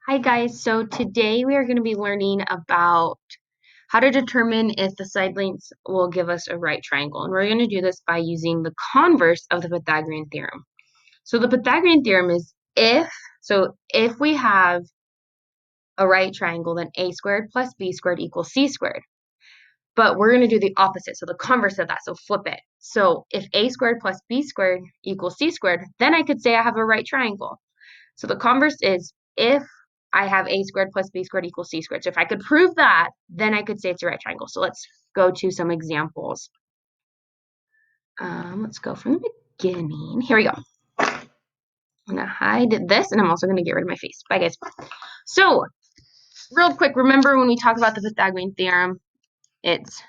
Hi guys, so today we are going to be learning about how to determine if the side lengths will give us a right triangle. And we're going to do this by using the converse of the Pythagorean theorem. So the Pythagorean theorem is if we have a right triangle, then a squared plus b squared equals c squared. But we're going to do the opposite, so the converse of that, so flip it. So if a squared plus b squared equals c squared, then I could say I have a right triangle. So the converse is if I have a squared plus b squared equals c squared. So if I could prove that, then I could say it's a right triangle. So let's go to some examples. Let's go from the beginning. Here we go. I'm going to hide this, and I'm also going to get rid of my face. Bye, guys. So real quick, remember when we talk about the Pythagorean theorem, it's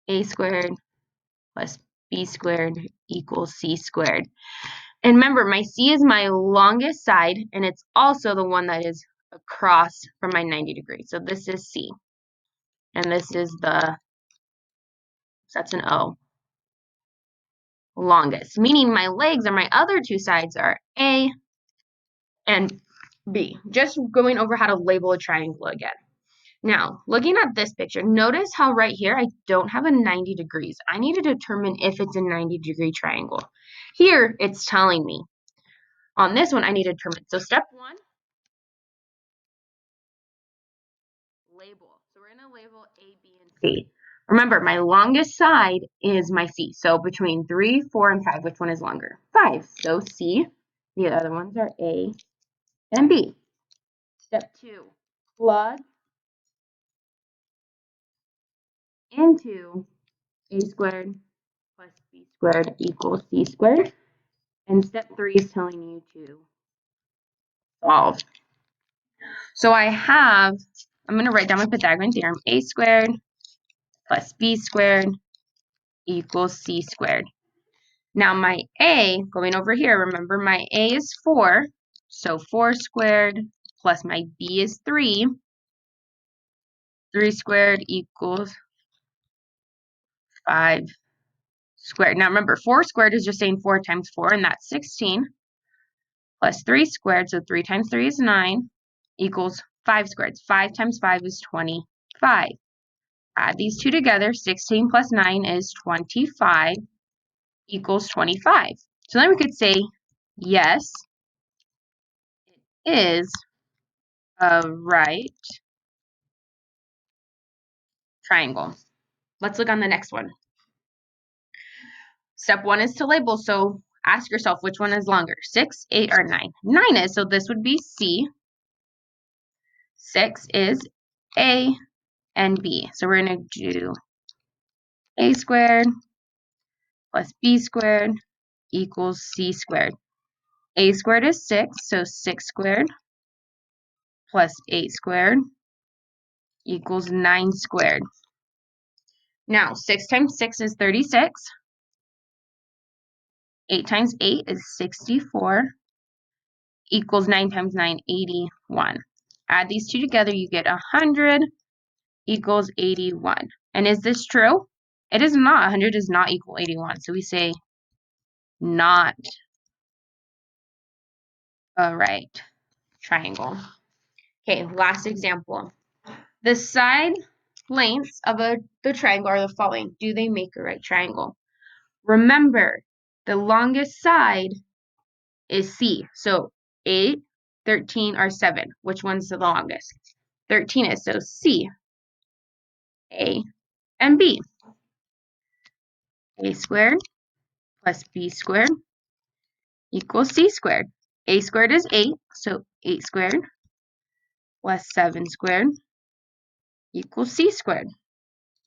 a squared plus b squared equals c squared. And remember, my C is my longest side, and it's also the one that is across from my 90 degrees. So this is C. And this is that's an O, longest. Meaning my legs on my other two sides are A and B. Just going over how to label a triangle again. Now, looking at this picture, notice how right here I don't have a 90 degrees. I need to determine if it's a 90-degree triangle. Here, it's telling me. On this one, I need to determine. So step one, label. So we're going to label A, B, and C. Remember, my longest side is my C. So between 3, 4, and 5, which one is longer? 5. So C. The other ones are A and B. Step 2, plug into A squared plus B squared equals C squared. And step 3 is telling you to solve. So I'm going to write down my Pythagorean theorem. A squared plus B squared equals C squared. Now my A, going over here, remember my A is 4, so 4 squared plus my B is 3. 3 squared equals 5 squared. Now remember, 4 squared is just saying 4 times 4, and that's 16, plus 3 squared, so 3 times 3 is 9, equals 5 squared. 5 times 5 is 25. Add these two together, 16 plus 9 is 25, equals 25. So then we could say, yes, it is a right triangle. Let's look on the next one. Step 1 is to label, so ask yourself which one is longer, 6, 8, or 9. 9 is, so this would be C. 6 is A and B. So we're going to do A squared plus B squared equals C squared. A squared is 6, so 6 squared plus 8 squared equals 9 squared. Now, 6 times 6 is 36. 8 times 8 is 64. Equals 9 times 9, 81. Add these two together, you get 100 equals 81. And is this true? It is not. 100 does not equal 81. So we say not a right triangle. Okay, last example. The side lengths of the triangle are the following. Do they make a right triangle? Remember, the longest side is C. So 8, 13, or 7. Which one's the longest? 13 is, so C. A and B. A squared plus B squared equals C squared. A squared is 8, so 8 squared plus 7 squared equals C squared.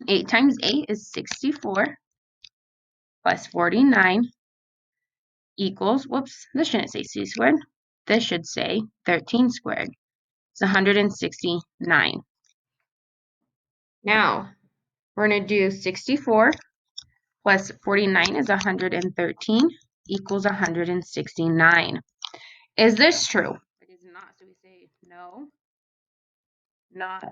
8 times 8 is 64 plus 49 equals, whoops, this shouldn't say C squared. This should say 13 squared. It's 169. Now, we're going to do 64 plus 49 is 113 equals 169. Is this true? It is not. So we say no, not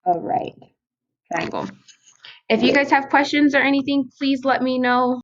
a right triangle. If you guys have questions or anything, please let me know.